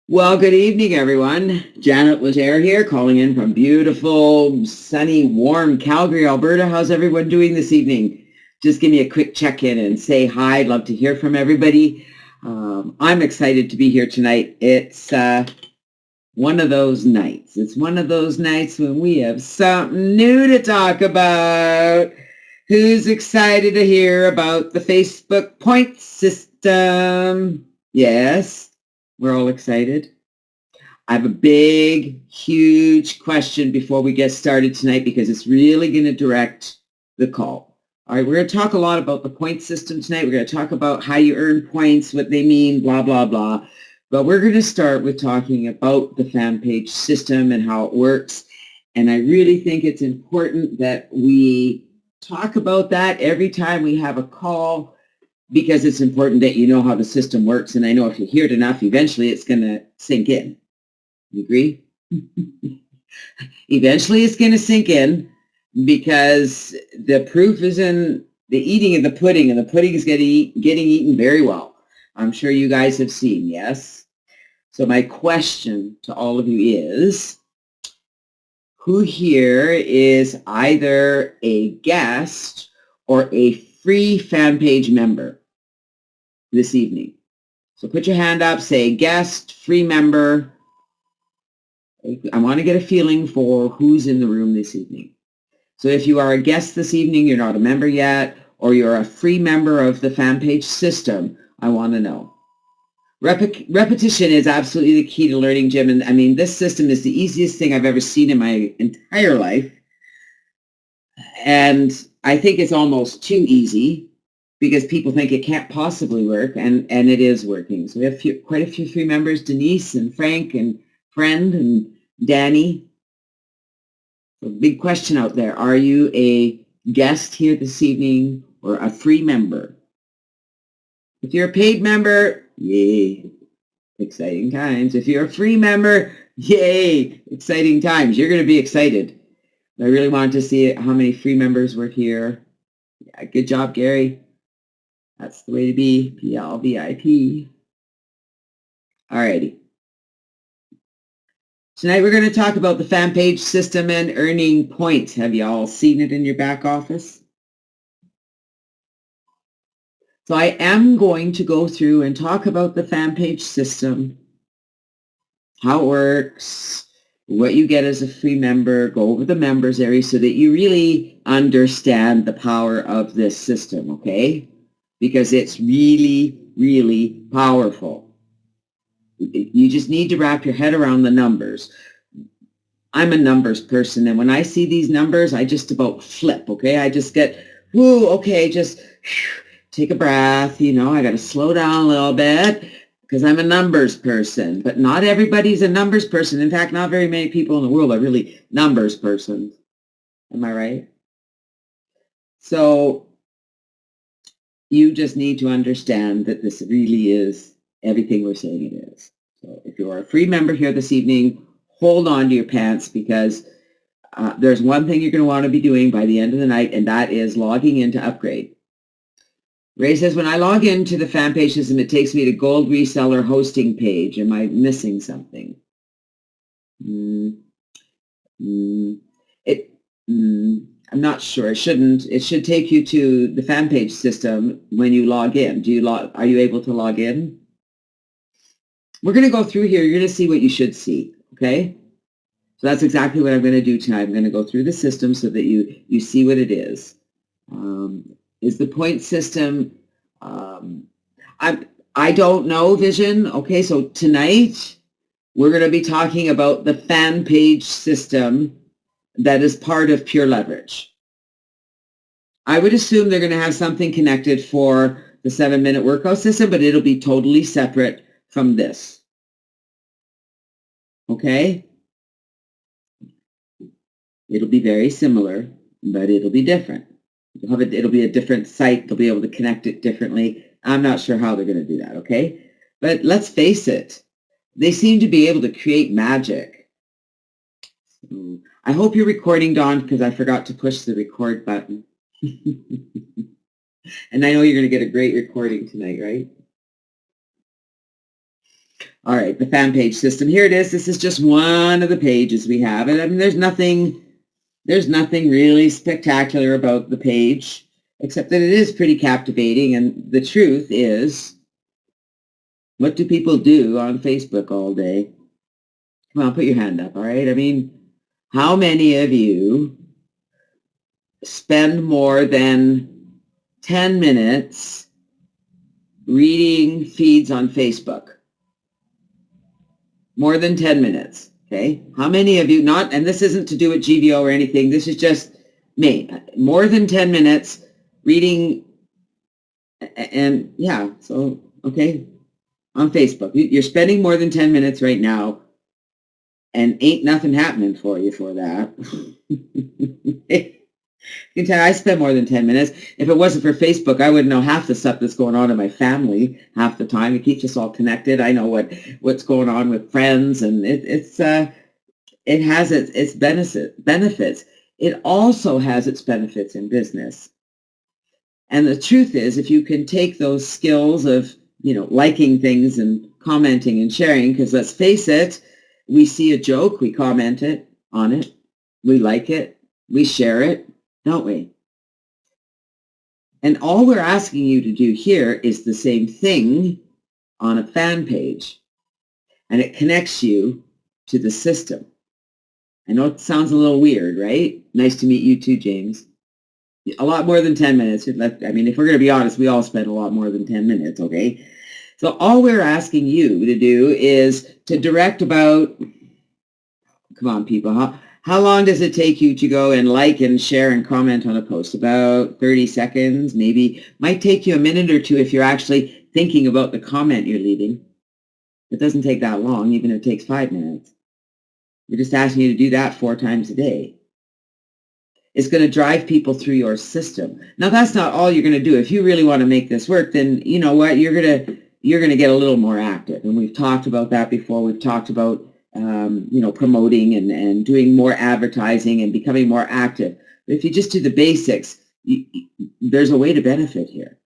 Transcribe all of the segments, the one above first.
Well, good evening, everyone. Janet Later here, calling in from beautiful, sunny, warm Calgary, Alberta. How's everyone doing this evening? Just give me a quick check-in and say hi. I'd love to hear from everybody. I'm excited to be here tonight. It's one of those nights. It's one of those nights when we have something new to talk about. Who's excited to hear about the Facebook point system? Yes. We're all excited. I have a big, huge question before we get started tonight because it's really going to direct the call. All right, we're going to talk a lot about the point system tonight. We're going to talk about how you earn points, what they mean, blah, blah, blah. But we're going to start with talking about the fan page system and how it works. And I really think it's important that we talk about that every time we have a call, because it's important that you know how the system works. And I know if you hear it enough, eventually it's going to sink in. You agree? Eventually it's going to sink in because the proof is in the eating of the pudding, and the pudding is getting eaten very well. I'm sure you guys have seen, yes? So my question to all of you is, who here is either a guest or a free fan page member this evening? So put your hand up, say guest, free member. I want to get a feeling for who's in the room this evening. So if you are a guest this evening, you're not a member yet, or you're a free member of the fan page system, I want to know. Repetition is absolutely the key to learning, Jim. And I mean, this system is the easiest thing I've ever seen in my entire life. And I think it's almost too easy because people think it can't possibly work, and it is working. So we have quite a few free members, Denise and Frank and Friend and Danny. So big question out there. Are you a guest here this evening or a free member? If you're a paid member, yay, exciting times. If you're a free member, yay, exciting times. You're going to be excited. I really wanted to see how many free members were here. Yeah, good job, Gary. That's the way to be. PLVIP. All righty. Tonight we're going to talk about the fan page system and earning points. Have you all seen it in your back office? So I am going to go through and talk about the fan page system, how it works, what you get as a free member, go over the members area so that you really understand the power of this system, okay? Because it's really, really powerful. You just need to wrap your head around the numbers. I'm a numbers person, and when I see these numbers, I just about flip, okay? I just get, whoo, okay, just take a breath, I got to slow down a little bit because I'm a numbers person. But not everybody's a numbers person. In fact, not very many people in the world are really numbers persons. Am I right? So you just need to understand that this really is everything we're saying it is. So if you're a free member here this evening, hold on to your pants because there's one thing you're going to want to be doing by the end of the night, and that is logging in to upgrade. Ray says, when I log into the fan page system, it takes me to gold reseller hosting page. Am I missing something? I'm not sure. It shouldn't. It should take you to the fan page system when you log in. Are you able to log in? We're going to go through here. You're going to see what you should see, okay? So that's exactly what I'm going to do tonight. I'm going to go through the system so that you see what it is. Is the point system, I don't know, Vision. Okay, so tonight we're going to be talking about the fan page system that is part of Pure Leverage. I would assume they're going to have something connected for the 7-minute workout system, but it'll be totally separate from this. Okay? It'll be very similar, but it'll be different. It'll be a different site. They'll be able to connect it differently. I'm not sure how they're going to do that, okay? But let's face it. They seem to be able to create magic. So I hope you're recording, Dawn, because I forgot to push the record button. And I know you're going to get a great recording tonight, right? All right, the fan page system. Here it is. This is just one of the pages we have. And I mean, there's nothing really spectacular about the page, except that it is pretty captivating. And the truth is, what do people do on Facebook all day? Come on, put your hand up, all right? I mean, how many of you spend more than 10 minutes reading feeds on Facebook? More than 10 minutes, okay? How many of you, not, and this isn't to do with GVO or anything, this is just me, more than 10 minutes reading, and yeah, so, okay, on Facebook. You're spending more than 10 minutes right now, and ain't nothing happening for you for that. You can tell I spend more than 10 minutes. If it wasn't for Facebook, I wouldn't know half the stuff that's going on in my family half the time. It keeps us all connected. I know what's going on with friends, and it has its benefits. It also has its benefits in business. And the truth is, if you can take those skills of, liking things and commenting and sharing, because let's face it, we see a joke, we comment on it, we like it, we share it, don't we? And all we're asking you to do here is the same thing on a fan page. And it connects you to the system. I know it sounds a little weird, right? Nice to meet you too, James. A lot more than 10 minutes. I mean, if we're going to be honest, we all spend a lot more than 10 minutes, okay? So all we're asking you to do is to direct about, come on, people, how long does it take you to go and like and share and comment on a post? About 30 seconds, maybe. Might take you a minute or two if you're actually thinking about the comment you're leaving. It doesn't take that long, even if it takes 5 minutes. We're just asking you to do that 4 times a day. It's going to drive people through your system. Now, that's not all you're going to do. If you really want to make this work, then you know what? You're going to get a little more active. And we've talked about that before. We've talked about promoting and doing more advertising and becoming more active. But if you just do the basics, there's a way to benefit here.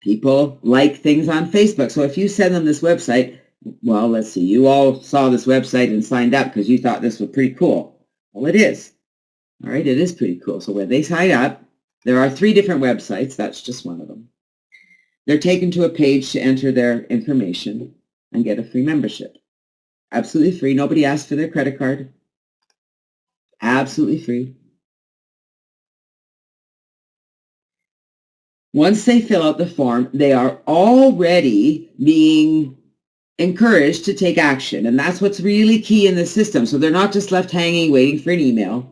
People like things on Facebook. So if you send them this website, well, let's see, you all saw this website and signed up because you thought this was pretty cool. Well, it is. All right, it is pretty cool. So when they sign up, there are 3 different websites. That's just one of them. They're taken to a page to enter their information and get a free membership. Absolutely free. Nobody asks for their credit card. Absolutely free. Once they fill out the form, they are already being encouraged to take action. And that's what's really key in the system. So they're not just left hanging, waiting for an email.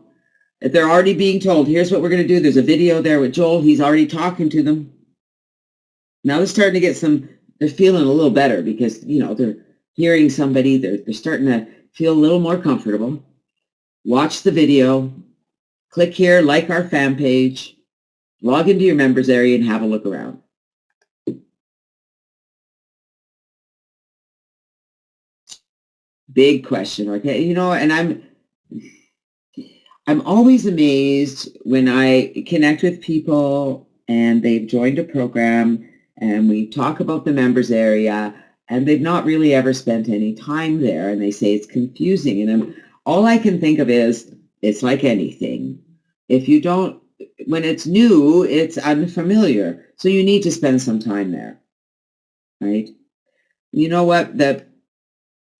If they're already being told, here's what we're going to do. There's a video there with Joel. He's already talking to them. Now they're starting to get they're feeling a little better because, they're hearing somebody. They're starting to feel a little more comfortable. Watch the video. Click here, like our fan page. Log into your members area and have a look around. Big question, okay? And I'm always amazed when I connect with people and they've joined a program and we talk about the members area and they've not really ever spent any time there and they say it's confusing. And all I can think of is it's like anything. If you don't, when it's new, it's unfamiliar. So you need to spend some time there, right? You know what? The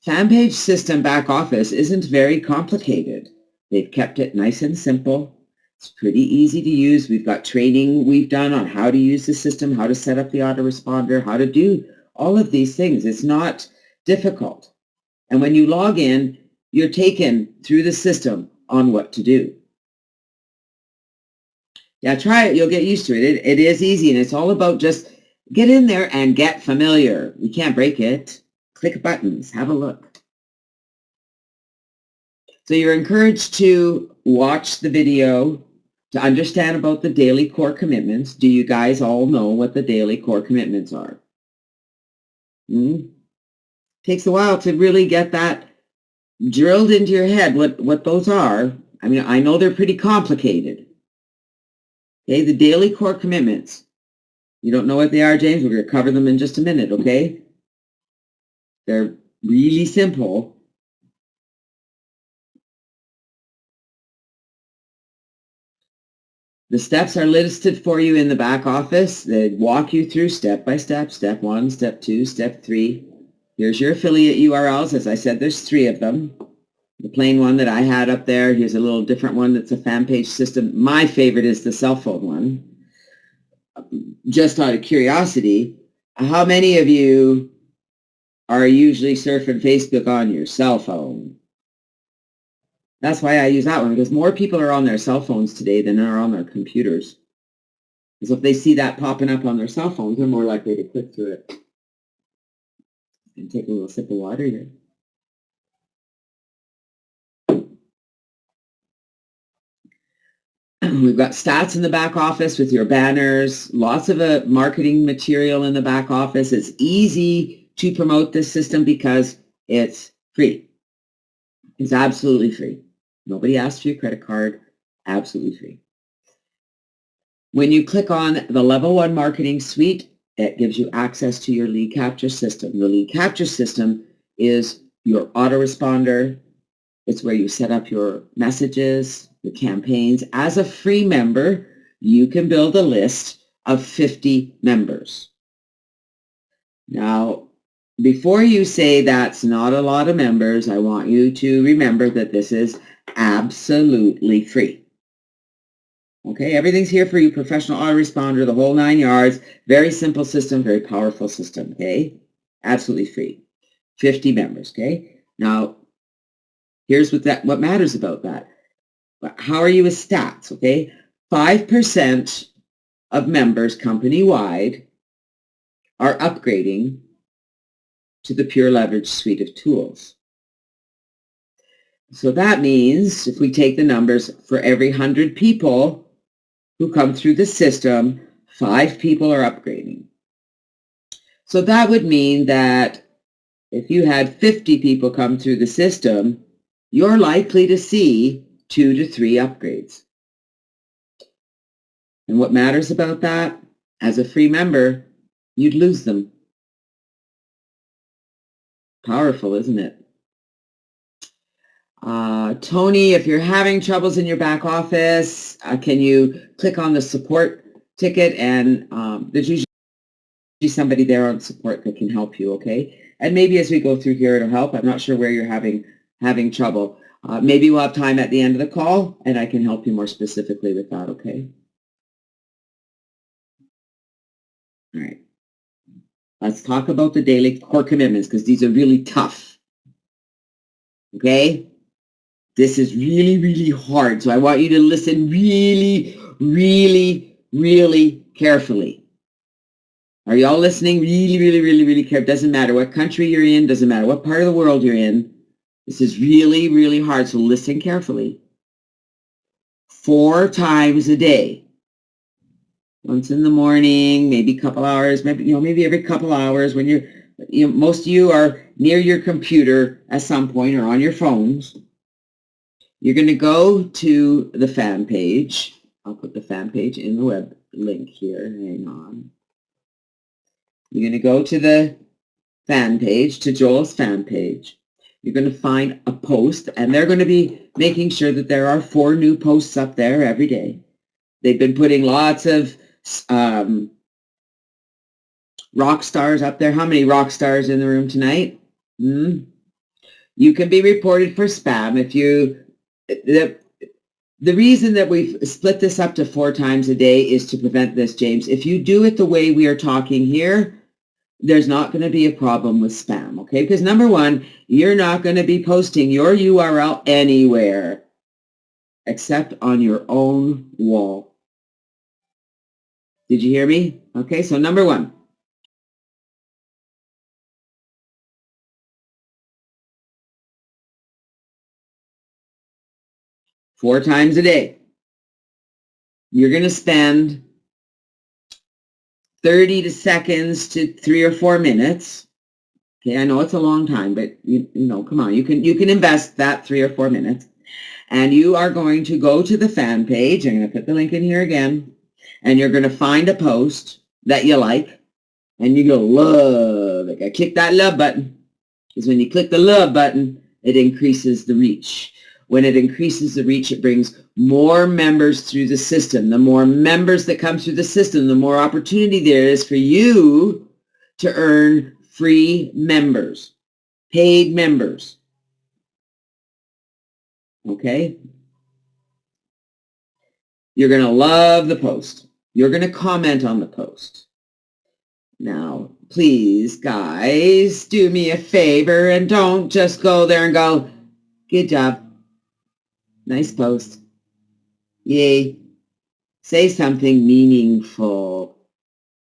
fan page system back office isn't very complicated. They've kept it nice and simple. It's pretty easy to use. We've got training we've done on how to use the system, how to set up the autoresponder, how to do all of these things. It's not difficult. And when you log in, you're taken through the system on what to do. Yeah, try it. You'll get used to it. It is easy, and it's all about just get in there and get familiar. You can't break it. Click buttons. Have a look. So you're encouraged to watch the video to understand about the daily core commitments. Do you guys all know what the daily core commitments are? Takes a while to really get that drilled into your head, what those are. I mean, I know they're pretty complicated. Okay, the daily core commitments. You don't know what they are, James? We're going to cover them in just a minute, okay? They're really simple. The steps are listed for you in the back office. They walk you through step by step, step 1, step 2, step 3. Here's your affiliate URLs. As I said, there's 3 of them. The plain one that I had up there. Here's a little different one that's a fan page system. My favorite is the cell phone one. Just out of curiosity, how many of you are usually surfing Facebook on your cell phone? That's why I use that one, because more people are on their cell phones today than are on their computers. So if they see that popping up on their cell phones, they're more likely to click through it. And take a little sip of water here. We've got stats in the back office with your banners, lots of marketing material in the back office. It's easy to promote this system because it's free. It's absolutely free. Nobody asks for your credit card. Absolutely free. When you click on the Level 1 Marketing Suite, it gives you access to your lead capture system. The lead capture system is your autoresponder. It's where you set up your messages, your campaigns. As a free member, you can build a list of 50 members. Now, before you say that's not a lot of members, I want you to remember that this is absolutely free. Okay, everything's here for you. Professional autoresponder, the whole 9 yards. Very simple system, very powerful system, okay? Absolutely free. 50 members, okay? Now, here's what matters about that. How are you with stats, okay? 5% of members company-wide are upgrading to the Pure Leverage suite of tools. So that means if we take the numbers, for every 100 people who come through the system, 5 people are upgrading. So that would mean that if you had 50 people come through the system, you're likely to see 2 to 3 upgrades. And what matters about that? As a free member, you'd lose them. Powerful, isn't it? Tony, if you're having troubles in your back office, can you click on the support ticket, and there's usually somebody there on support that can help you, okay? And maybe as we go through here, it'll help. I'm not sure where you're having trouble. Maybe we'll have time at the end of the call, and I can help you more specifically with that, okay? All right. Let's talk about the daily core commitments, because these are really tough, okay? This is really, really hard, so I want you to listen really, really, really carefully. Are you all listening? Really, really, really, really carefully. Doesn't matter what country you're in, doesn't matter what part of the world you're in. This is really, really hard, so listen carefully. 4 times a day. Once in the morning, maybe a couple hours, maybe every couple hours when most of you are near your computer at some point or on your phones. You're going to go to the fan page. I'll put the fan page in the web link here. Hang on. You're going to go to the fan page, to Joel's fan page. You're going to find a post, and they're going to be making sure that there are 4 new posts up there every day. They've been putting lots of rock stars up there. How many rock stars in the room tonight? You can be reported for spam if you... The reason that we've split this up to 4 times a day is to prevent this, James. If you do it the way we are talking here, there's not going to be a problem with spam, okay? Because number one, you're not going to be posting your URL anywhere except on your own wall. Did you hear me? Okay, so number one. Four times a day. You're going to spend 30 seconds to 3 or 4 minutes. Okay, I know it's a long time, but you know, come on, you can invest that 3 or 4 minutes. And you are going to go to the fan page. I'm going to put the link in here again. And you're going to find a post that you like. And you're going to love it. Click that love button. Because when you click the love button, it increases the reach. When it increases the reach, it brings more members through the system. The more members that come through the system, the more opportunity there is for you to earn free members, paid members. Okay? You're going to love the post. You're going to comment on the post. Now, please, guys, do me a favor and don't just go there and go, good job. Nice post. Yay. Say something meaningful.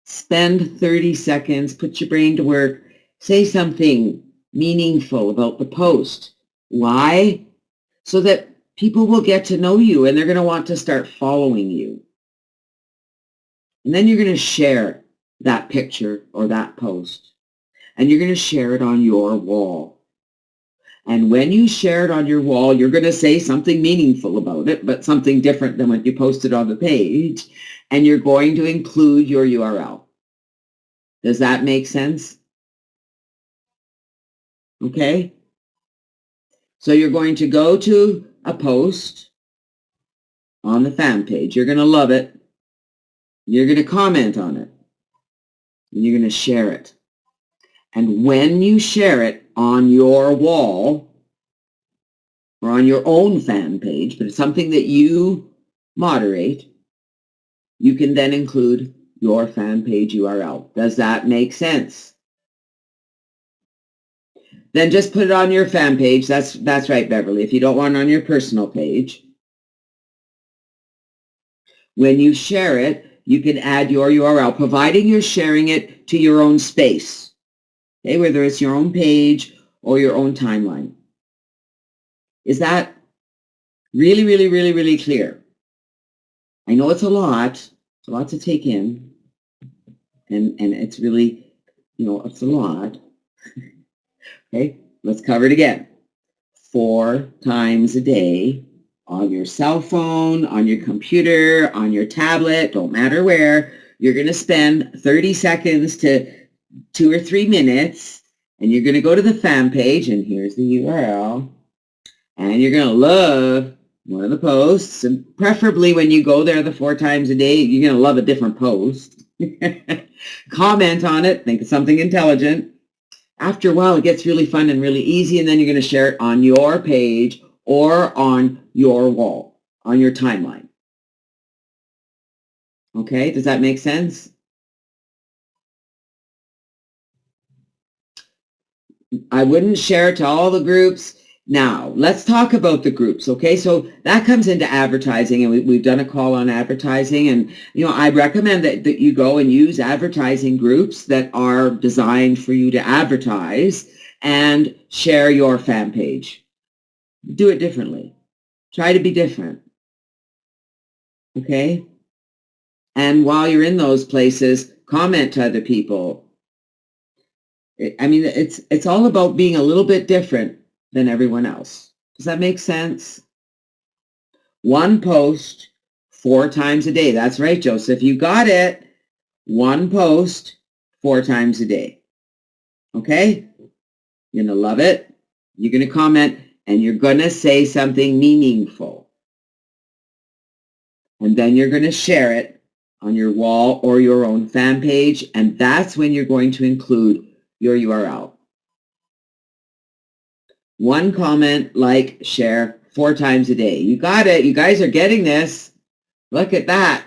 Spend 30 seconds. Put your brain to work. Say something meaningful about the post. Why? So that people will get to know you and they're going to want to start following you. And then you're going to share that picture or that post. And you're going to share it on your wall. And when you share it on your wall, you're going to say something meaningful about it, but something different than what you posted on the page. And you're going to include your URL. Does that make sense? Okay. So you're going to go to a post on the fan page. You're going to love it. You're going to comment on it. And you're going to share it. And when you share it on your wall or on your own fan page, but it's something that you moderate, you can then include your fan page URL. Does that make sense? Then just put it on your fan page. That's right, Beverly. If you don't want it on your personal page, when you share it, you can add your URL, providing you're sharing it to your own space. Okay, whether it's your own page or your own timeline. Is that really, really, really, really clear? I know it's a lot to take in, and it's really, it's a lot. Okay, let's cover it again. 4 times a day on your cell phone, on your computer, on your tablet, don't matter where, you're going to spend 30 seconds to 2 or 3 minutes, and you're going to go to the fan page, and here's the URL, and you're going to love one of the posts, and preferably when you go there the 4 times a day, you're going to love a different post. Comment on it, think of something intelligent. After a while, it gets really fun and really easy, and then you're going to share it on your page or on your wall, on your timeline. Okay, does that make sense? I wouldn't share it to all the groups. Now, let's talk about the groups, okay? So that comes into advertising, and we've done a call on advertising, and, I recommend that you go and use advertising groups that are designed for you to advertise and share your fan page. Do it differently. Try to be different, okay? And while you're in those places, comment to other people. It's all about being a little bit different than everyone else. Does that make sense? 1 post 4 times a day. That's right, Joseph. You got it. 1 post 4 times a day. Okay? You're going to love it. You're going to comment, and you're going to say something meaningful. And then you're going to share it on your wall or your own fan page, and that's when you're going to include your URL. 1 comment, like, share 4 times a day. You got it. You guys are getting this. Look at that.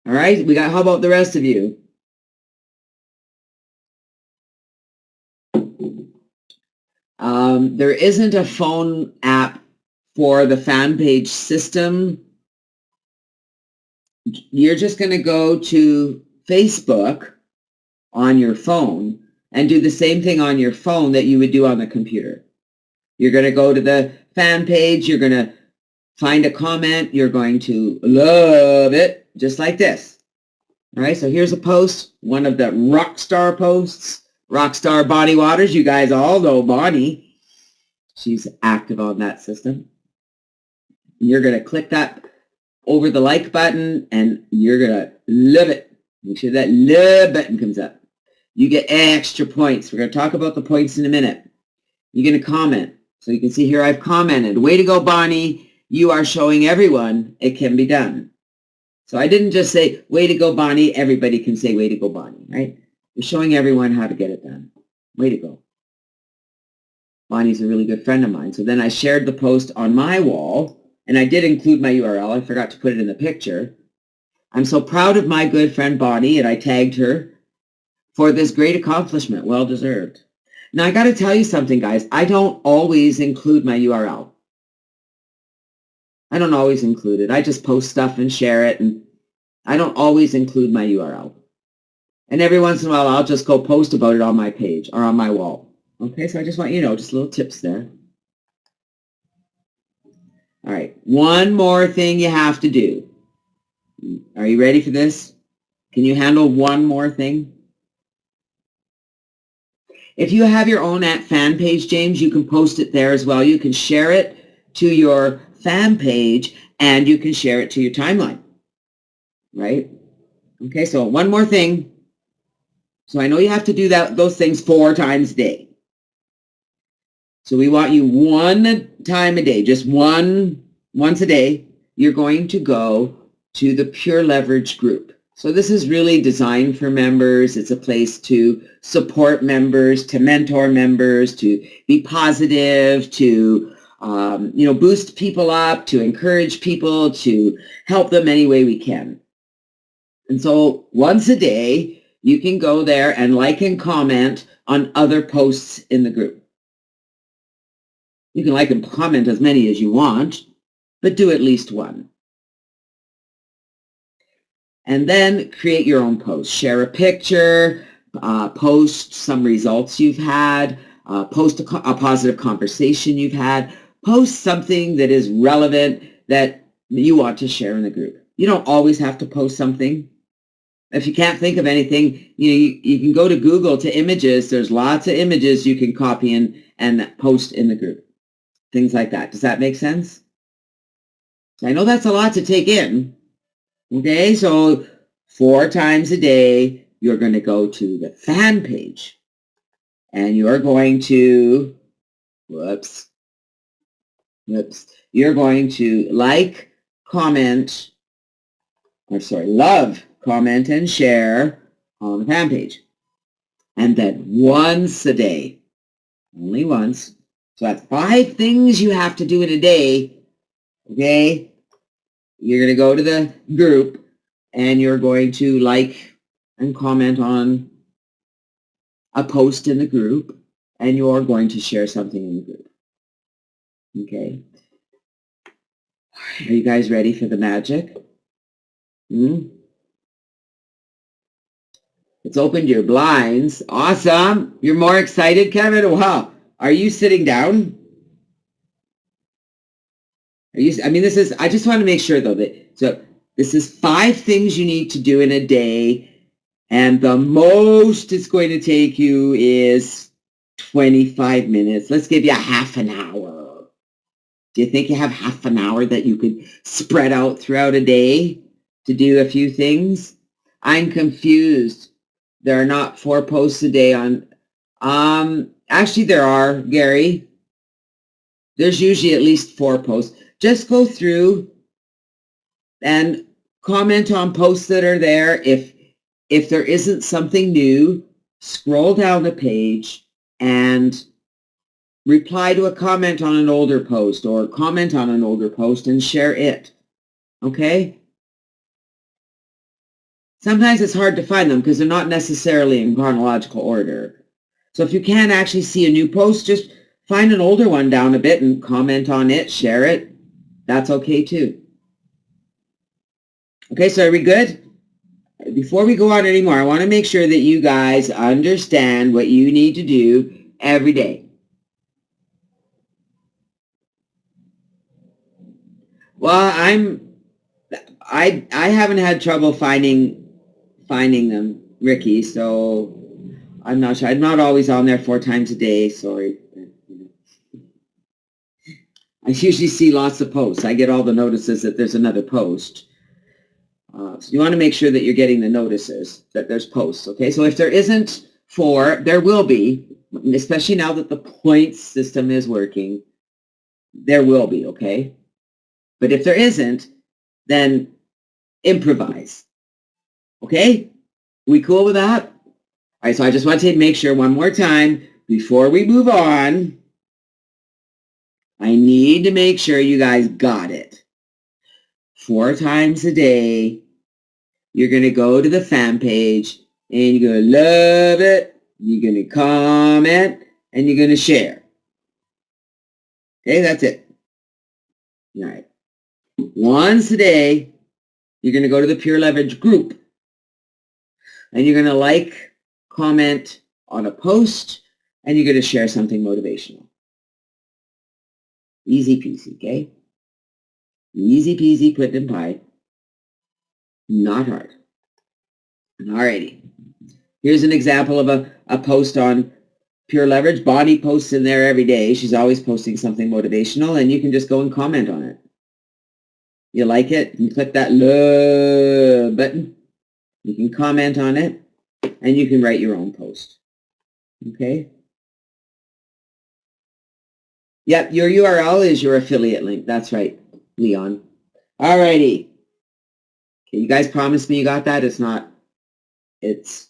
All right. How about the rest of you? There isn't a phone app for the fan page system. You're just going to go to Facebook on your phone and do the same thing on your phone that you would do on the computer. You're going to go to the fan page. You're going to find a comment. You're going to love it, just like this. All right, so here's a post, one of the Rockstar posts. Rockstar Bonnie Waters. You guys all know Bonnie. She's active on that system. You're going to click that over the like button, and you're going to love it. Make sure that love button comes up. You get extra points. We're going to talk about the points in a minute. You're going to comment. So you can see here I've commented. Way to go, Bonnie. You are showing everyone it can be done. So I didn't just say, way to go, Bonnie. Everybody can say, way to go, Bonnie, right? You're showing everyone how to get it done. Way to go. Bonnie's a really good friend of mine. So then I shared the post on my wall, and I did include my URL. I forgot to put it in the picture. I'm so proud of my good friend Bonnie, and I tagged her for this great accomplishment. Well deserved. Now, I got to tell you something, guys. I don't always include my URL. I don't always include it. I just post stuff and share it, and I don't always include my URL. And every once in a while, I'll just go post about it on my page or on my wall. Okay, so I just want you to know, just little tips there. All right, one more thing you have to do. Are you ready for this? Can you handle one more thing? If you have your own fan page, James, you can post it there as well. You can share it to your fan page, and you can share it to your timeline, right? Okay, so one more thing. So I know you have to do those things 4 times a day. So we want you one time a day, just once a day, you're going to go to the Pure Leverage group. So this is really designed for members. It's a place to support members, to mentor members, to be positive, to boost people up, to encourage people, to help them any way we can. And so once a day, you can go there and like and comment on other posts in the group. You can like and comment as many as you want, but do at least one. And then create your own post. Share a picture, post some results you've had, post a positive conversation you've had, post something that is relevant that you want to share in the group. You don't always have to post something. If you can't think of anything, you can go to Google to images. There's lots of images you can copy and post in the group. Things like that. Does that make sense? I know that's a lot to take in. Okay, so 4 times a day, you're going to go to the fan page. And you're going to, you're going to like, comment, love, comment, and share on the fan page. And then once a day, only once. So that's 5 things you have to do in a day, okay? You're going to go to the group and you're going to like and comment on a post in the group, and you're going to share something in the group. Okay. Are you guys ready for the magic? It's opened your blinds. Awesome. You're more excited, Kevin? Wow. Are you sitting down? I just want to make sure though this is 5 things you need to do in a day, and the most it's going to take you is 25 minutes. Let's give you a half an hour. Do you think you have half an hour that you could spread out throughout a day to do a few things? I'm confused. There are not 4 posts a day on, actually there are, Gary. There's usually at least 4 posts. Just go through and comment on posts that are there. If there isn't something new, scroll down the page and reply to a comment on an older post, or comment on an older post and share it. Okay? Sometimes it's hard to find them because they're not necessarily in chronological order. So if you can't actually see a new post, just find an older one down a bit and comment on it, share it. That's okay too. Okay, so are we good? Before we go on anymore, I want to make sure that you guys understand what you need to do every day. Well, I haven't had trouble finding them, Ricky, so I'm not sure. I'm not always on there 4 times a day, sorry. I usually see lots of posts. I get all the notices that there's another post. So you want to make sure that you're getting the notices that there's posts, okay? So if there isn't there will be, especially now that the points system is working, there will be, okay? But if there isn't, then improvise. Okay? We cool with that? All right, so I just want to make sure one more time before we move on. I need to make sure you guys got it. 4 times a day, you're going to go to the fan page and you're going to love it. You're going to comment and you're going to share. Okay, that's it. All right. Once a day, you're going to go to the Pure Leverage group and you're going to like, comment on a post, and you're going to share something motivational. Easy peasy, okay? Easy peasy, put in pie. Not hard. Alrighty. Here's an example of a post on Pure Leverage. Bonnie posts in there every day. She's always posting something motivational, and you can just go and comment on it. You like it? You click that love button. You can comment on it, and you can write your own post. Okay? Yep, your URL is your affiliate link. That's right, Leon. Alrighty. Okay, you guys promised me you got that? It's not. It's.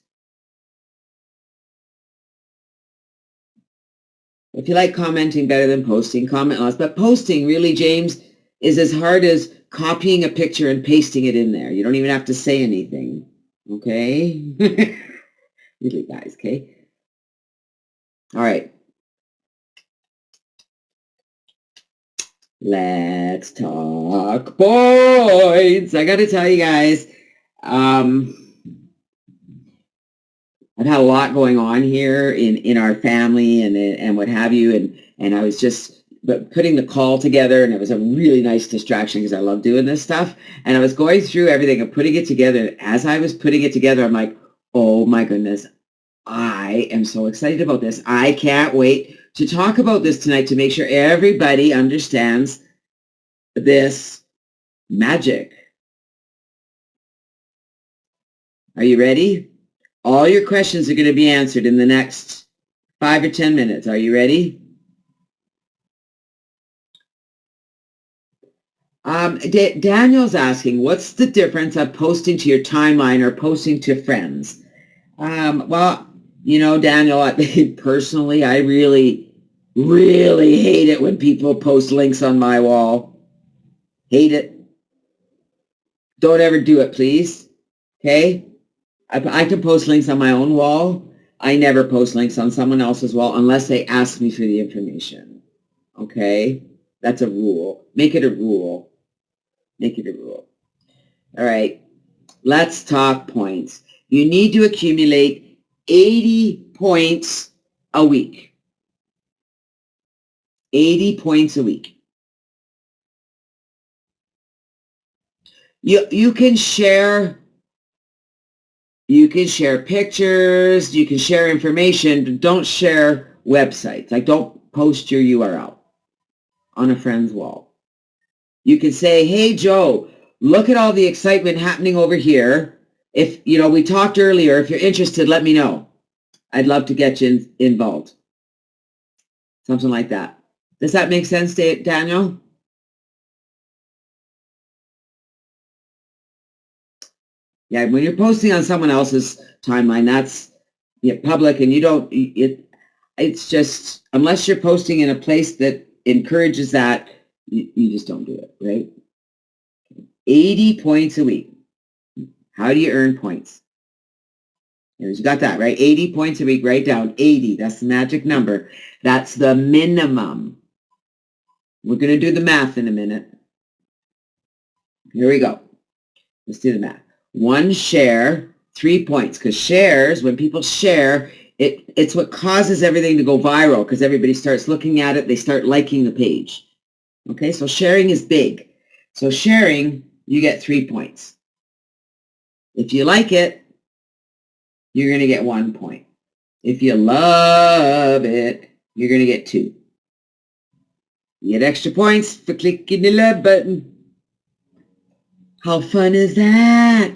If you like commenting better than posting, comment less. But posting, really, James, is as hard as copying a picture and pasting it in there. You don't even have to say anything. Okay? Really, guys, okay? All right. Let's talk points. I got to tell you guys, I've had a lot going on here in our family and what have you, and I was just putting the call together, and it was a really nice distraction because I love doing this stuff. And I was going through everything and putting it together. And as I was putting it together, I'm like, oh my goodness, I am so excited about this. I can't wait to talk about this tonight to make sure everybody understands this magic. Are you ready? All your questions are going to be answered in the next 5 or 10 minutes. Are you ready? Daniel's asking, what's the difference of posting to your timeline or posting to friends? Well, you know, Daniel, personally, I really, really hate it when people post links on my wall. Hate it. Don't ever do it, please. Okay? I can post links on my own wall. I never post links on someone else's wall unless they ask me for the information. Okay? That's a rule. Make it a rule. Make it a rule. All right. Let's talk points. You need to accumulate 80 points a week. 80 points a week. You can share pictures, you can share information, but don't share websites. Like, don't post your URL on a friend's wall. You can say, hey, Joe, look at all the excitement happening over here. If, you know, we talked earlier, if you're interested, let me know. I'd love to get you involved. Something like that. Does that make sense, Daniel? Yeah, when you're posting on someone else's timeline, that's public, and you don't, it's just, unless you're posting in a place that encourages that, you just don't do it, right? 80 points a week. How do you earn points? You got that, right? 80 points a week, write down 80. That's the magic number. That's the minimum. We're going to do the math in a minute. Here we go. Let's do the math. 1 share, 3 points. Because shares, when people share, it's what causes everything to go viral because everybody starts looking at it. They start liking the page. Okay, so sharing is big. So sharing, you get 3 points. If you like it, you're going to get 1 point. If you love it, you're going to get 2. You get extra points for clicking the love button. How fun is that?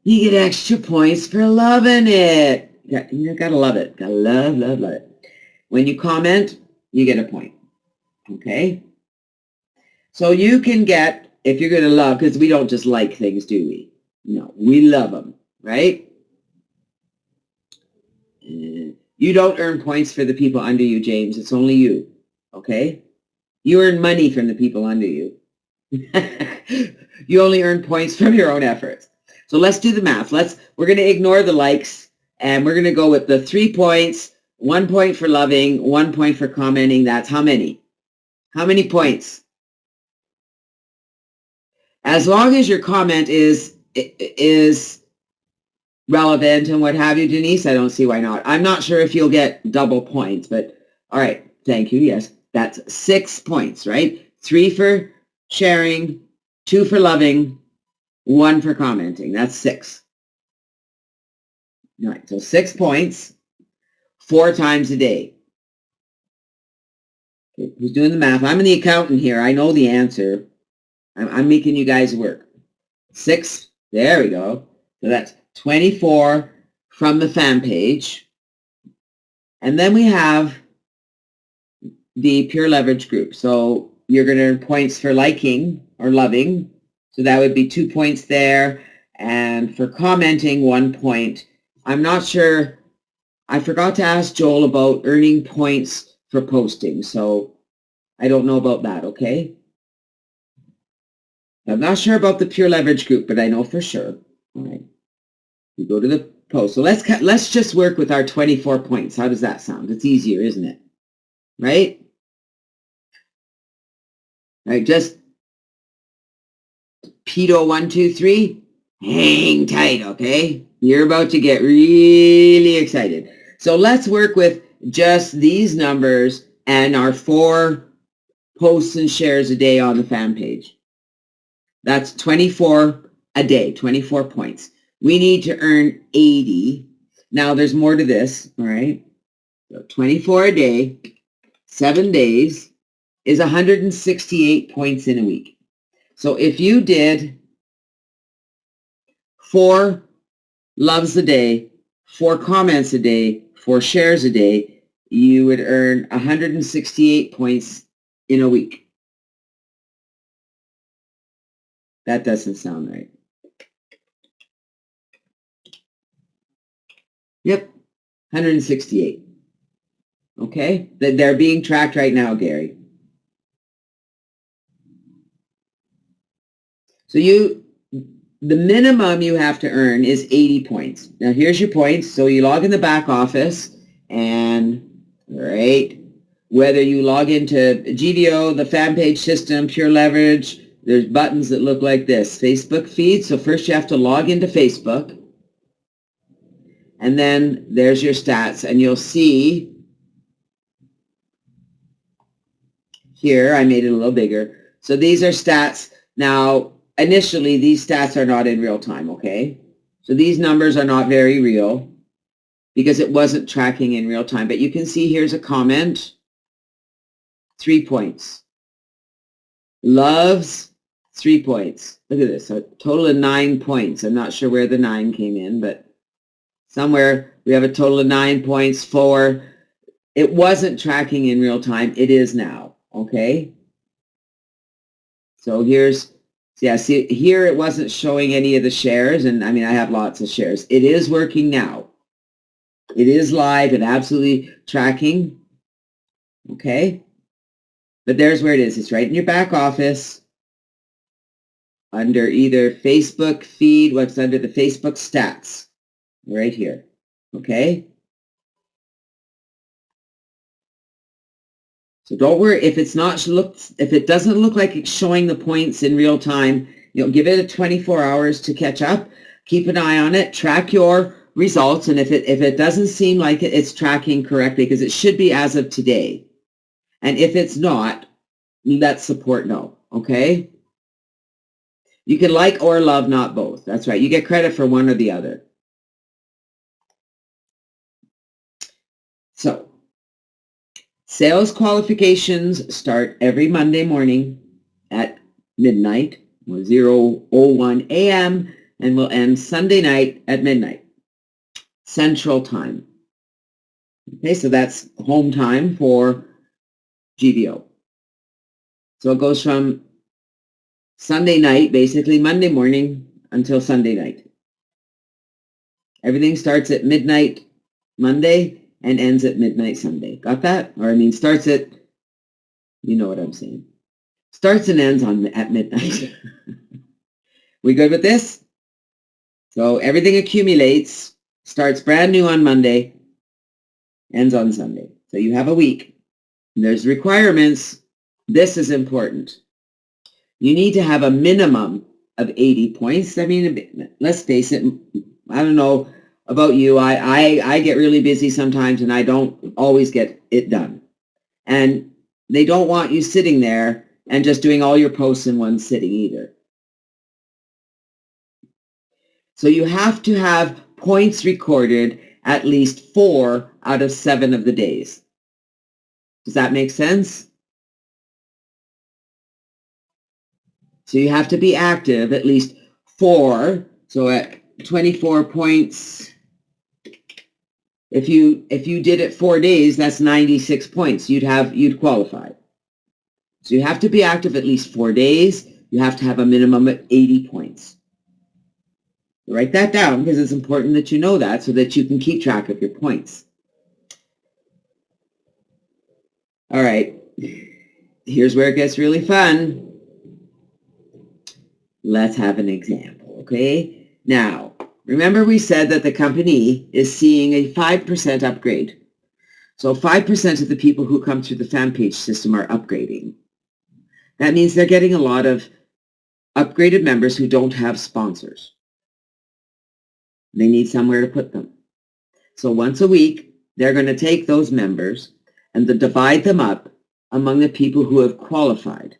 You get extra points for loving it. You gotta love it. Gotta love, love, love it. When you comment, you get a point. Okay? So you can get, if you're going to love, because we don't just like things, do we? No, we love them, right? You don't earn points for the people under you, James. It's only you, okay? You earn money from the people under you. You only earn points from your own efforts. So let's do the math. We're going to ignore the likes, and we're going to go with the 3 points, 1 point for loving, 1 point for commenting. That's how many? How many points? As long as your comment is relevant and what have you, Denise, I don't see why not. I'm not sure if you'll get double points, but all right. Thank you. Yes, that's 6 points, right? 3 for sharing, 2 for loving, 1 for commenting. That's 6. All right, so 6 points, 4 times a day. Okay, who's doing the math? I'm the accountant here. I know the answer. I'm making you guys work. 6, there we go. So that's 24 from the fan page. And then we have the pure leverage group. So you're going to earn points for liking or loving. So that would be 2 points there. And for commenting, 1 point. I'm not sure. I forgot to ask Joel about earning points for posting. So I don't know about that, okay? I'm not sure about the pure leverage group, but I know for sure. All right. We go to the post. So let's just work with our 24 points. How does that sound? It's easier, isn't it? Right? All right, just pedo 1, 2, 3. Hang tight, okay? You're about to get really excited. So let's work with just these numbers and our 4 posts and shares a day on the fan page. That's 24 a day, 24 points. We need to earn 80. Now there's more to this, all right? So 24 a day, 7 days is 168 points in a week. So if you did 4 loves a day, 4 comments a day, 4 shares a day, you would earn 168 points in a week. That doesn't sound right. Yep, 168. Okay, they're being tracked right now, Gary. So the minimum you have to earn is 80 points. Now here's your points. So you log in the back office and, right, whether you log into GVO, the fan page system, Pure Leverage, there's buttons that look like this. Facebook feed. So first you have to log into Facebook. And then there's your stats. And you'll see here, I made it a little bigger. So these are stats. Now, initially, these stats are not in real time, okay? So these numbers are not very real because it wasn't tracking in real time. But you can see here's a comment, 3 points. Loves, 3 points. Look at this, so a total of 9 points. I'm not sure where the 9 came in, but somewhere we have a total of 9 points for, it wasn't tracking in real time. It is now, okay? So here's, yeah, see here it wasn't showing any of the shares, and I mean I have lots of shares. It is working now. It is live and absolutely tracking. Okay. But there's where it is. It's right in your back office under either Facebook feed, what's under the Facebook stats. Right here. Okay. So don't worry if it's not if it doesn't look like it's showing the points in real time, give it a 24 hours to catch up. Keep an eye on it. Track your results, and if it doesn't seem like it's tracking correctly, because it should be as of today, and if it's not, let support know. Okay. You can like or love, not both. That's right. You get credit for one or the other. So sales qualifications start every Monday morning at midnight, 0:01 a.m., and will end Sunday night at midnight. Central Time. Okay, so that's home time for GVO. So it goes from Sunday night, basically Monday morning until Sunday night. Everything starts at midnight Monday and ends at midnight Sunday. Got that? Or starts at, you know what I'm saying. Starts and ends at midnight. We good with this? So everything accumulates, starts brand new on Monday, ends on Sunday. So you have a week. There's requirements. This is important. You need to have a minimum of 80 points. Let's face it, I don't know about you. I get really busy sometimes and I don't always get it done. And they don't want you sitting there and just doing all your posts in one sitting either. So you have to have points recorded at least 4 out of 7 of the days. Does that make sense? So you have to be active at least 4. So at 24 points, if you did it 4 days, that's 96 points. You'd qualify. So you have to be active at least 4 days. You have to have a minimum of 80 points. Write that down because it's important that you know that so that you can keep track of your points. All right. Here's where it gets really fun. Let's have an example, okay? Now, remember we said that the company is seeing a 5% upgrade. So 5% of the people who come through the fan page system are upgrading. That means they're getting a lot of upgraded members who don't have sponsors. They need somewhere to put them. So once a week, they're going to take those members and divide them up among the people who have qualified.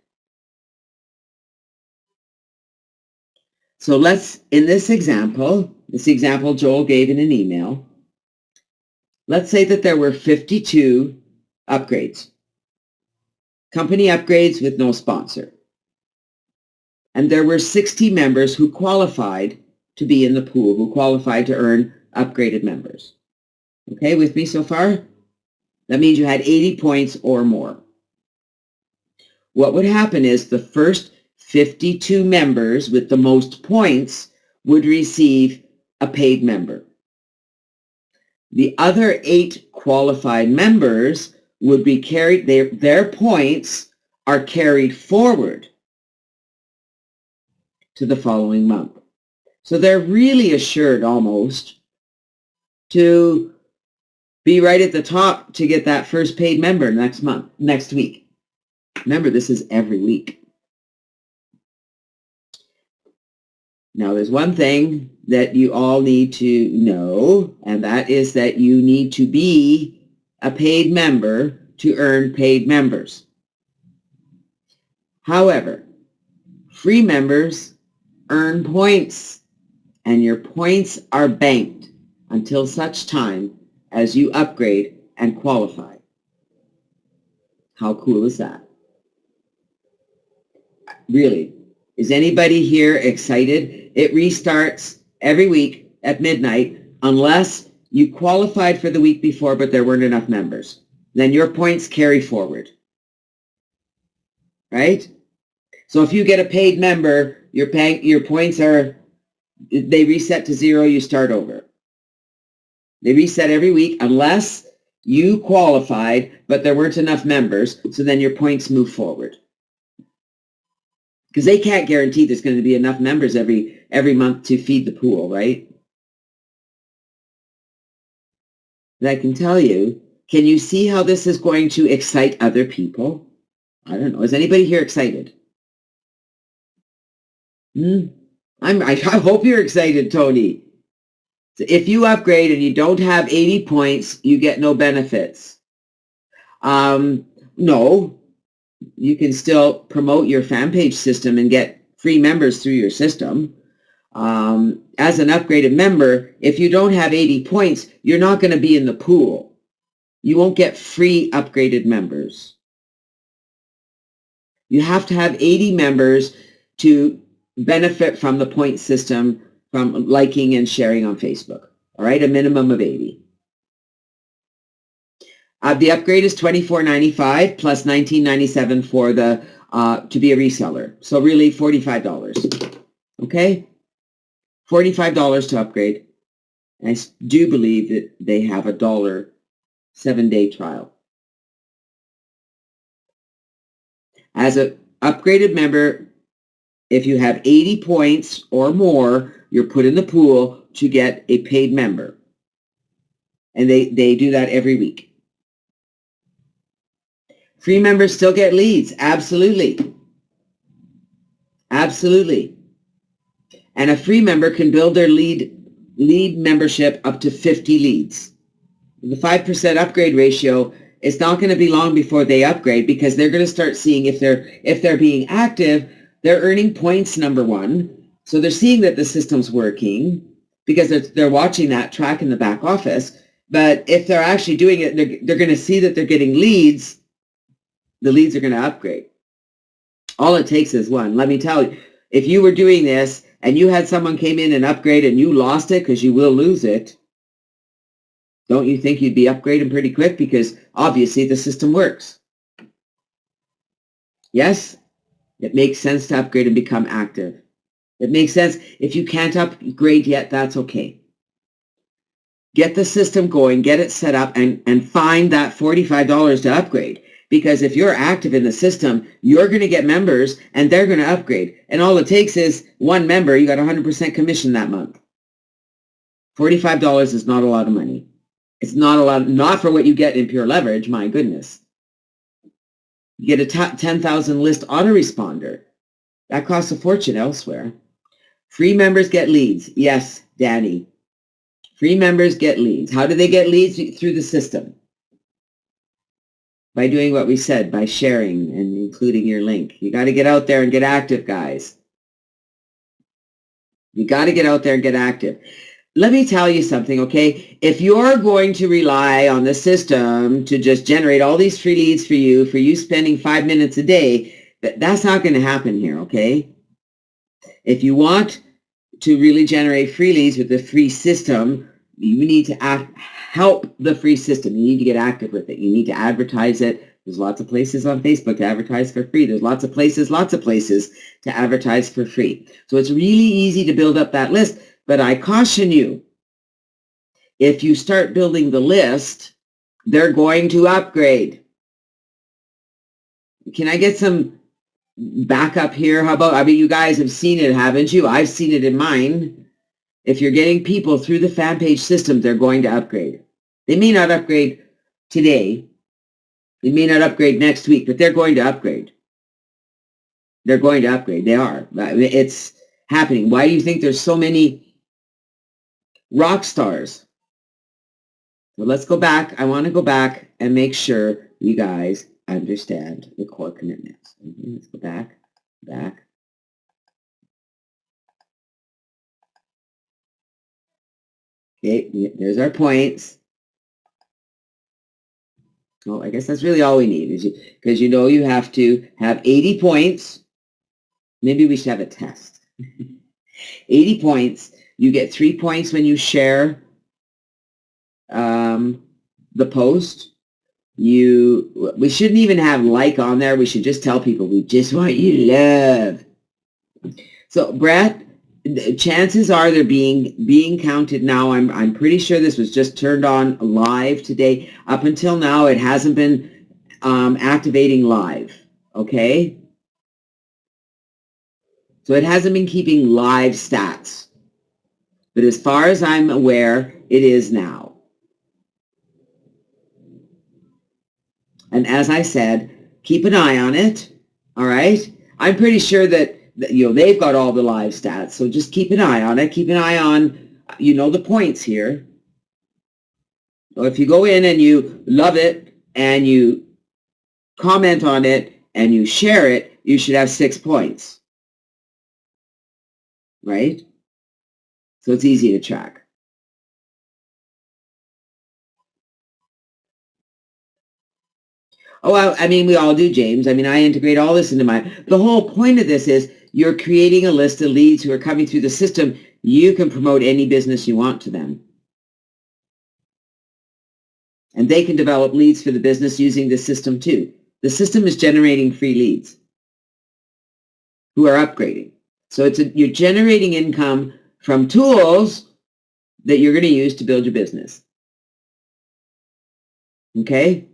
So in this example Joel gave in an email, let's say that there were 52 upgrades. Company upgrades with no sponsor. And there were 60 members who qualified to be in the pool, who qualified to earn upgraded members. Okay, with me so far? That means you had 80 points or more. What would happen is the first 52 members with the most points would receive a paid member. The other 8 qualified members would be carried, their points are carried forward to the following month. So they're really assured almost to be right at the top to get that first paid member next week. Remember, this is every week. Now, there's one thing that you all need to know, and that is that you need to be a paid member to earn paid members. However, free members earn points, and your points are banked until such time as you upgrade and qualify. How cool is that? Really, is anybody here excited? It restarts every week at midnight unless you qualified for the week before but there weren't enough members. Then your points carry forward. Right? So if you get a paid member, your points they reset to 0, you start over. They reset every week unless you qualified but there weren't enough members, so then your points move forward. Because they can't guarantee there's going to be enough members every month to feed the pool, right? But I can tell you, can you see how this is going to excite other people? I don't know. Is anybody here excited? I hope you're excited, Tony. So if you upgrade and you don't have 80 points, you get no benefits. No. You can still promote your fan page system and get free members through your system. As an upgraded member, if you don't have 80 points, you're not going to be in the pool. You won't get free upgraded members. You have to have 80 members to benefit from the point system, from liking and sharing on Facebook. All right, a minimum of 80. The upgrade is $24.95 plus $19.97 for the to be a reseller. So really $45. Okay, $45 to upgrade. I do believe that they have a $1 7-day trial. As an upgraded member, if you have 80 points or more, you're put in the pool to get a paid member. And they do that every week. Free members still get leads. Absolutely. Absolutely. And a free member can build their lead membership up to 50 leads. The 5% upgrade ratio, it's not going to be long before they upgrade, because they're going to start seeing if they're being active, they're earning points, number one. So they're seeing that the system's working because they're watching that track in the back office. But if they're actually doing it, they're going to see that they're getting leads. The leads are going to upgrade. All it takes is one. Let me tell you, if you were doing this and you had someone came in and upgrade and you lost it, because you will lose it, don't you think you'd be upgrading pretty quick? Because obviously the system works. Yes, it makes sense to upgrade and become active. It makes sense. If you can't upgrade yet, that's okay. Get the system going, get it set up, and find that $45 to upgrade. Because if you're active in the system, you're going to get members and they're going to upgrade. And all it takes is one member. You got 100% commission that month. $45 is not a lot of money. It's not a lot, not for what you get in pure leverage. My goodness. You get a 10,000 list autoresponder. That costs a fortune elsewhere. Free members get leads. Yes, Danny. Free members get leads. How do they get leads? Through the system. By doing what we said, by sharing and including your link. You got to get out there and get active, guys. You got to get out there and get active. Let me tell you something, okay? If you're going to rely on the system to just generate all these free leads for you spending 5 minutes a day, that's not going to happen here, okay? If you want to really generate free leads with the free system, you need to help the free system. You need to get active with it. You need to advertise it. There's lots of places on Facebook to advertise for free. There's lots of places to advertise for free. So it's really easy to build up that list. But I caution you, if you start building the list, they're going to upgrade. Can I get some backup here? How about, I mean, you guys have seen it, haven't you? I've seen it in mine. If you're getting people through the fan page system, they're going to upgrade. They may not upgrade today. They may not upgrade next week, but they're going to upgrade. They're going to upgrade. They are. It's happening. Why do you think there's so many rock stars? So let's go back. I want to go back and make sure you guys understand the core commitments. Let's go back. Okay, there's our points. Well, I guess that's really all we need, is because you have to have 80 points. Maybe we should have a test. 80 points. You get 3 points when you share the post. We shouldn't even have like on there. We should just tell people we just want you to love. So, Brett, chances are they're being counted now. I'm pretty sure this was just turned on live today. Up until now, it hasn't been activating live. Okay? So it hasn't been keeping live stats. But as far as I'm aware, it is now. And as I said, keep an eye on it. All right? I'm pretty sure that they've got all the live stats, so just keep an eye on it. Keep an eye on, the points here. So if you go in and you love it and you comment on it and you share it, you should have 6 points. Right? So it's easy to track. Oh, I mean, we all do, James. I mean, I integrate all this into the whole point of this is you're creating a list of leads who are coming through the system. You can promote any business you want to them. And they can develop leads for the business using the system too. The system is generating free leads who are upgrading. So you're generating income from tools that you're going to use to build your business. Okay?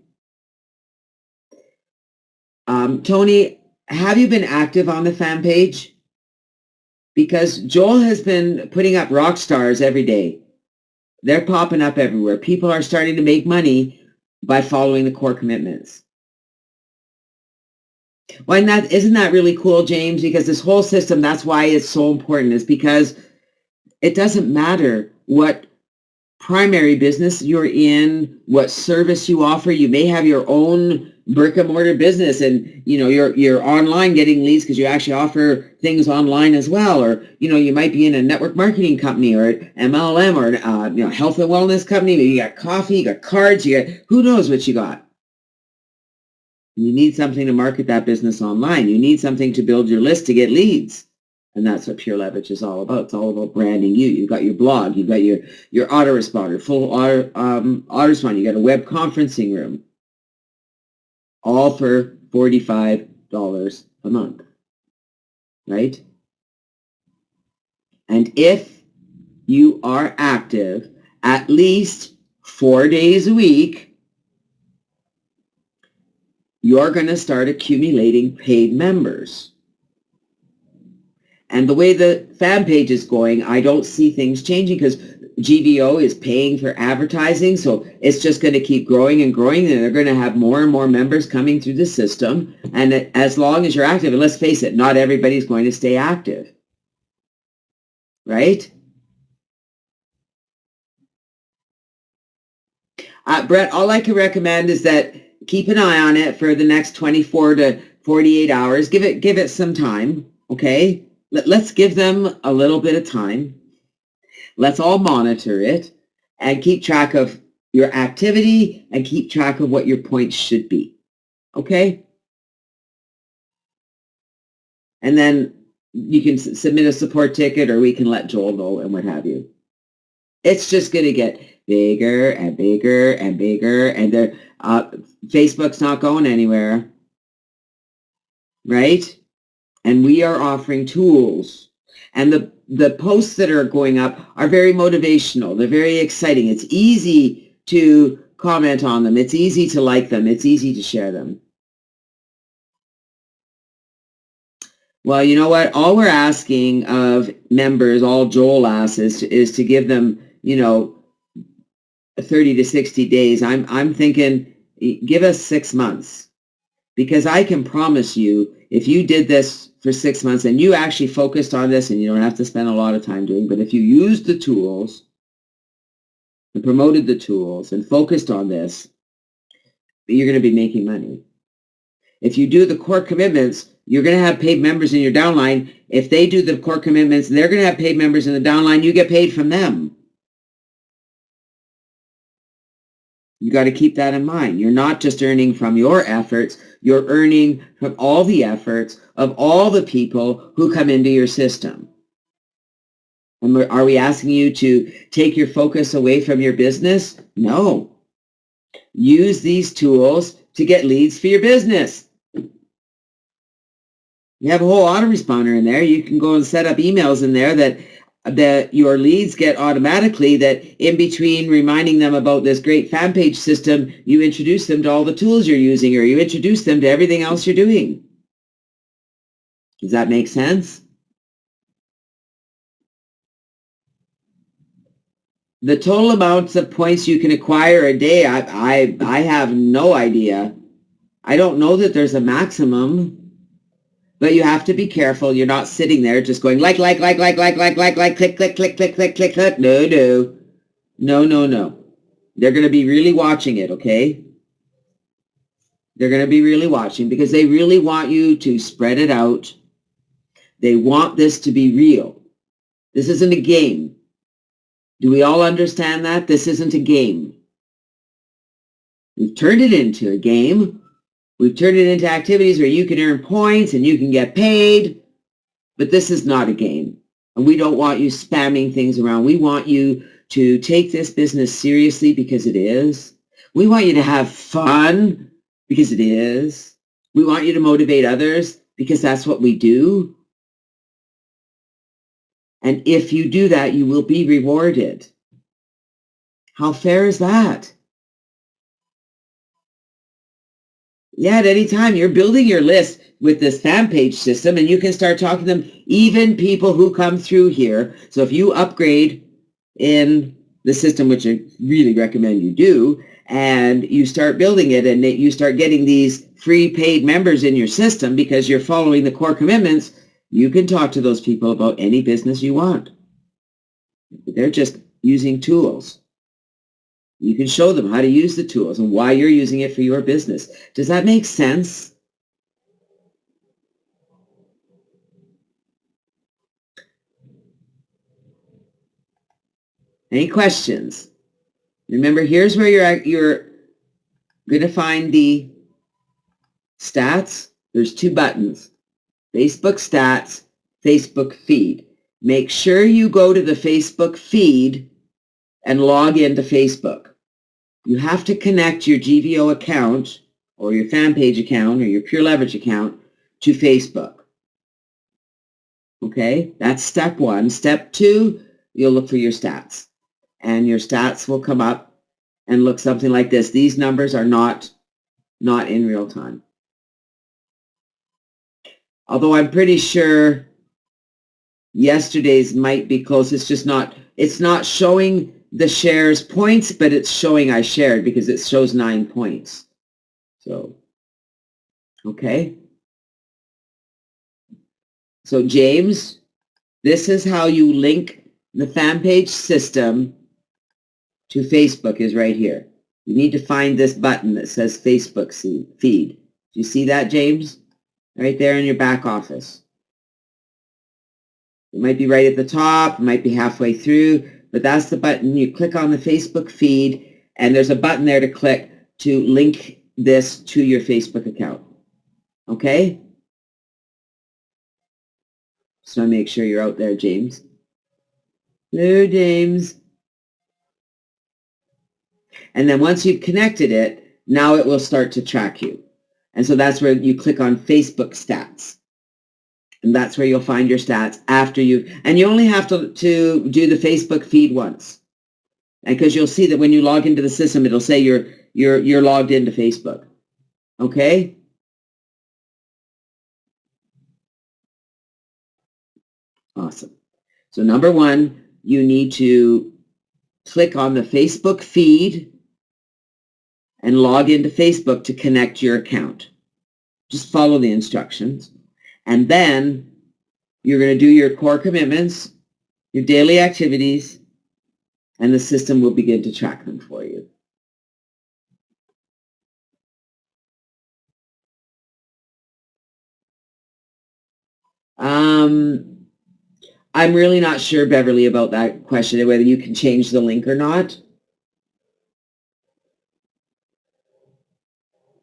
Tony, have you been active on the fan page? Because Joel has been putting up rock stars every day. They're popping up everywhere. People are starting to make money by following the core commitments. Well, and isn't that really cool, James? Because this whole system, that's why it's so important, is because it doesn't matter what primary business you're in, what service you offer. You may have your own brick and mortar business, and you're online getting leads because you actually offer things online as well. Or you might be in a network marketing company or MLM or health and wellness company. You got coffee, you got cards, you got who knows what you got. You need something to market that business online. You need something to build your list to get leads. And that's what Pure Leverage is all about. It's all about branding you. You've got your blog. You've got your autoresponder, full autoresponder. You got a web conferencing room. All for $45 a month. Right? And if you are active at least 4 days a week, you're going to start accumulating paid members. And the way the fan page is going, I don't see things changing because GVO is paying for advertising. So it's just going to keep growing and growing, and they're going to have more and more members coming through the system. And as long as you're active, and let's face it, not everybody's going to stay active. Right? Brett, all I can recommend is that keep an eye on it for the next 24 to 48 hours. Give it some time, okay? Let's give them a little bit of time. Let's all monitor it and keep track of your activity and keep track of what your points should be, okay? And then you can submit a support ticket, or we can let Joel know and what have you. It's just going to get bigger and bigger and bigger, and Facebook's not going anywhere, right? And we are offering tools. And the posts that are going up are very motivational. They're very exciting. It's easy to comment on them. It's easy to like them. It's easy to share them. Well, you know what? All we're asking of members, all Joel asks is to give them, 30 to 60 days. I'm thinking, give us 6 months, because I can promise you, if you did this for 6 months and you actually focused on this, and you don't have to spend a lot of time doing, but if you used the tools and promoted the tools and focused on this, you're going to be making money. If you do the core commitments, you're going to have paid members in your downline. If they do the core commitments, they're going to have paid members in the downline. You get paid from them. You got to keep that in mind. You're not just earning from your efforts. You're earning from all the efforts of all the people who come into your system. And are we asking you to take your focus away from your business? No. Use these tools to get leads for your business. You have a whole autoresponder in there. You can go and set up emails in there that your leads get automatically, that in between reminding them about this great fan page system, you introduce them to all the tools you're using, or you introduce them to everything else you're doing. Does that make sense? The total amounts of points you can acquire a day, I have no idea. I don't know that there's a maximum. But you have to be careful. You're not sitting there just going like, click, click, click, click, click, click. No. They're going to be really watching it, okay? They're going to be really watching, because they really want you to spread it out. They want this to be real. This isn't a game. Do we all understand that? This isn't a game. We've turned it into a game. We've turned it into activities where you can earn points and you can get paid, but this is not a game. And we don't want you spamming things around. We want you to take this business seriously, because it is. We want you to have fun because it is. We want you to motivate others because that's what we do. And if you do that, you will be rewarded. How fair is that? Yeah, at any time. You're building your list with this fan page system, and you can start talking to them, even people who come through here. So if you upgrade in the system, which I really recommend you do, and you start building it and you start getting these free paid members in your system because you're following the core commitments, you can talk to those people about any business you want. They're just using tools. You can show them how to use the tools and why you're using it for your business. Does that make sense? Any questions? Remember, here's where you're going to find the stats. There's two buttons, Facebook stats, Facebook feed. Make sure you go to the Facebook feed and log into Facebook. You have to connect your GVO account or your fan page account or your Pure Leverage account to Facebook. Okay, that's step one. Step two, you'll look for your stats. And your stats will come up and look something like this. These numbers are not in real time. Although I'm pretty sure yesterday's might be close. It's not showing the shares points, but it's showing I shared because it shows 9 points. So, okay. So James, this is how you link the fan page system to Facebook is right here. You need to find this button that says Facebook feed. Do you see that, James? Right there in your back office. It might be right at the top, it might be halfway through, but that's the button. You click on the Facebook feed, and there's a button there to click to link this to your Facebook account. Okay? So make sure you're out there, James. Hello, James. And then once you've connected it, now it will start to track you. And so that's where you click on Facebook stats. And that's where you'll find your stats after and you only have to do the Facebook feed once. And because you'll see that when you log into the system, it'll say you're logged into Facebook. Okay? Awesome. So number one, you need to click on the Facebook feed and log into Facebook to connect your account. Just follow the instructions. And then you're going to do your core commitments, your daily activities, and the system will begin to track them for you. I'm really not sure, Beverly, about that question, whether you can change the link or not.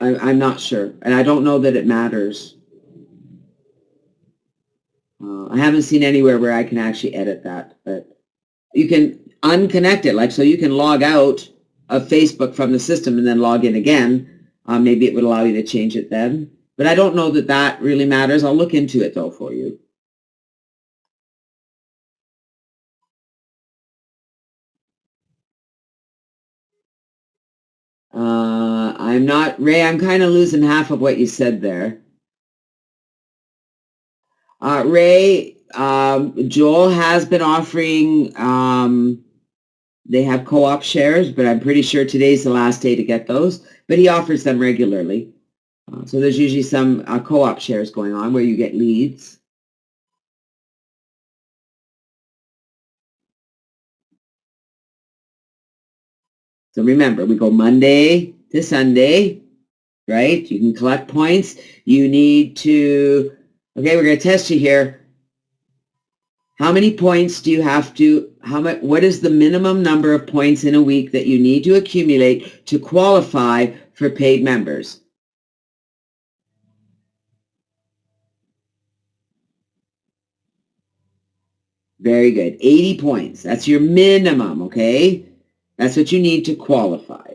I'm not sure, and I don't know that it matters. I haven't seen anywhere where I can actually edit that, but you can unconnect it, so you can log out of Facebook from the system and then log in again. Maybe it would allow you to change it then, but I don't know that that really matters. I'll look into it, though, for you. I'm not, Ray, I'm kind of losing half of what you said there. Ray, Joel has been offering, they have co-op shares, but I'm pretty sure today's the last day to get those, but he offers them regularly. So there's usually some co-op shares going on where you get leads. So remember, we go Monday to Sunday, right? You can collect points. You need to, okay, we're going to test you here. How many points do you have to, what is the minimum number of points in a week that you need to accumulate to qualify for paid members? Very good. 80 points. That's your minimum, okay? That's what you need to qualify.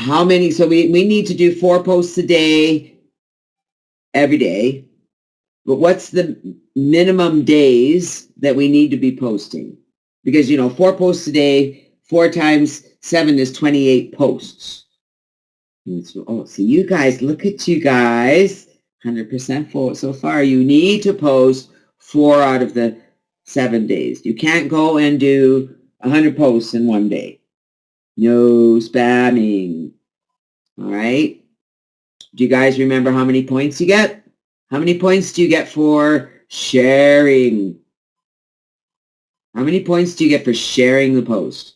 how many, so we need to do 4 posts a day, every day. But what's the minimum days that we need to be posting? Because, 4 posts a day, 4 times 7 is 28 posts. So, see, you guys, look at you guys, 100% full so far. You need to post 4 out of the 7 days. You can't go and do 100 posts in one day. No spamming. All right. Do you guys remember how many points you get? How many points do you get for sharing? How many points do you get for sharing the post?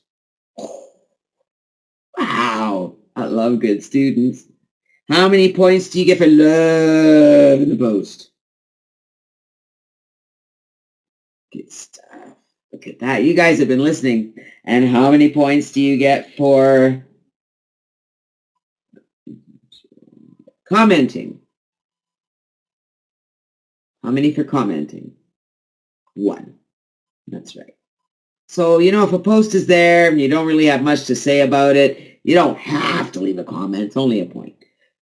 Wow. I love good students. How many points do you get for loving the post? Good stuff. Look at that. You guys have been listening. And how many points do you get for commenting? How many for commenting? 1. That's right. So, if a post is there and you don't really have much to say about it, you don't have to leave a comment. It's only a point.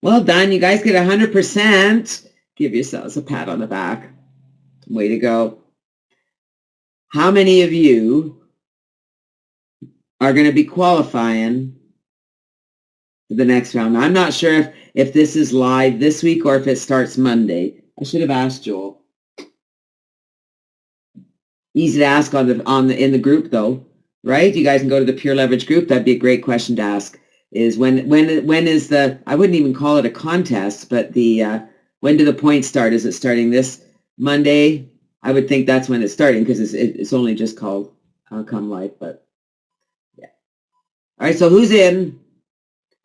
Well done. You guys get 100%. Give yourselves a pat on the back. Way to go. How many of you are going to be qualifying for the next round? I'm not sure if this is live this week or if it starts Monday. I should have asked Joel. Easy to ask in the group though, right? You guys can go to the Pure Leverage group. That'd be a great question to ask. Is when is the, I wouldn't even call it a contest, but when do the points start? Is it starting this Monday? I would think that's when it's starting because it's only just called Come Live, but yeah. All right, so who's in?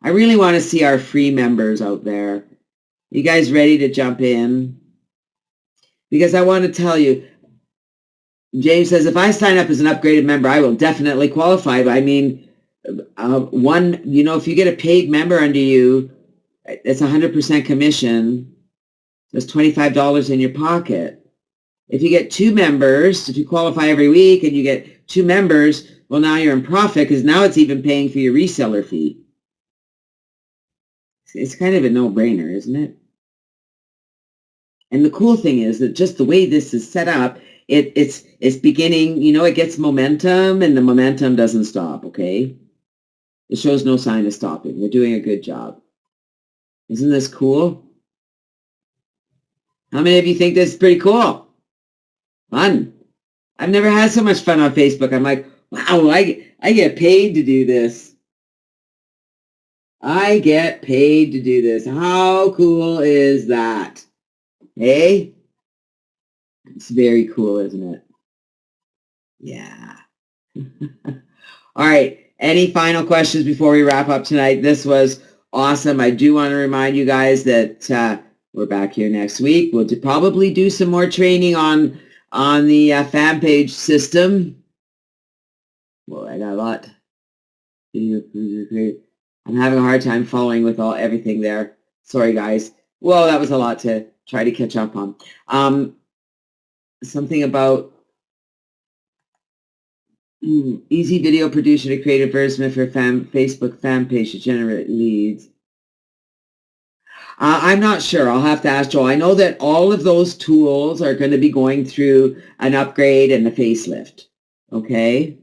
I really want to see our free members out there. You guys ready to jump in? Because I want to tell you, James says, if I sign up as an upgraded member, I will definitely qualify. But I mean, if you get a paid member under you, it's 100% commission. That's $25 in your pocket. If you get 2 members, if you qualify every week and you get 2 members, well, now you're in profit because now it's even paying for your reseller fee. It's kind of a no-brainer, isn't it? And the cool thing is that just the way this is set up, it's beginning, it gets momentum and the momentum doesn't stop, okay? It shows no sign of stopping. We're doing a good job. Isn't this cool? How many of you think this is pretty cool? Fun. I've never had so much fun on Facebook. I'm like, wow, I get paid to do this. I get paid to do this. How cool is that? Hey? It's very cool, isn't it? Yeah. All right. Any final questions before we wrap up tonight? This was awesome. I do want to remind you guys that we're back here next week. We'll probably do some more training on the fan page system. Well, I got a lot. I'm having a hard time following with everything there. Sorry, guys. Well, that was a lot to try to catch up on. Something about easy video producer to create advertisement for Facebook fan page to generate leads. I'm not sure. I'll have to ask Joel. I know that all of those tools are going to be going through an upgrade and a facelift. Okay?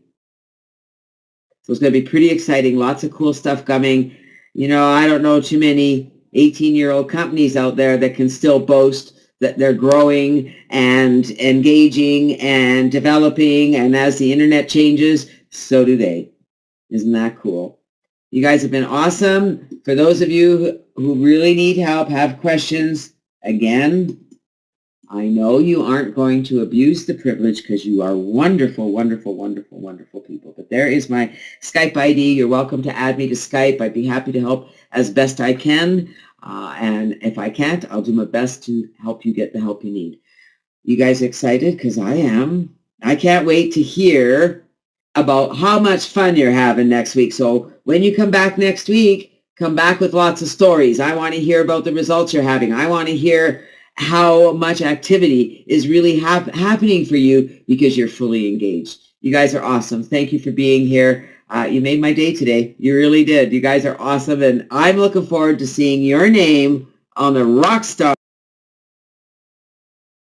So it's going to be pretty exciting. Lots of cool stuff coming. I don't know too many 18-year-old companies out there that can still boast that they're growing and engaging and developing. And as the internet changes, so do they. Isn't that cool? You guys have been awesome. For those of you who really need help, have questions, again, I know you aren't going to abuse the privilege because you are wonderful, wonderful, wonderful, wonderful people. But there is my Skype ID. You're welcome to add me to Skype. I'd be happy to help as best I can. And if I can't, I'll do my best to help you get the help you need. You guys excited? Because I am. I can't wait to hear about how much fun you're having next week. So when you come back next week, come back with lots of stories. I want to hear about the results you're having. I want to hear how much activity is really happening for you because you're fully engaged. You guys are awesome. Thank you for being here. You made my day today. You really did. You guys are awesome. And I'm looking forward to seeing your name on the Rockstar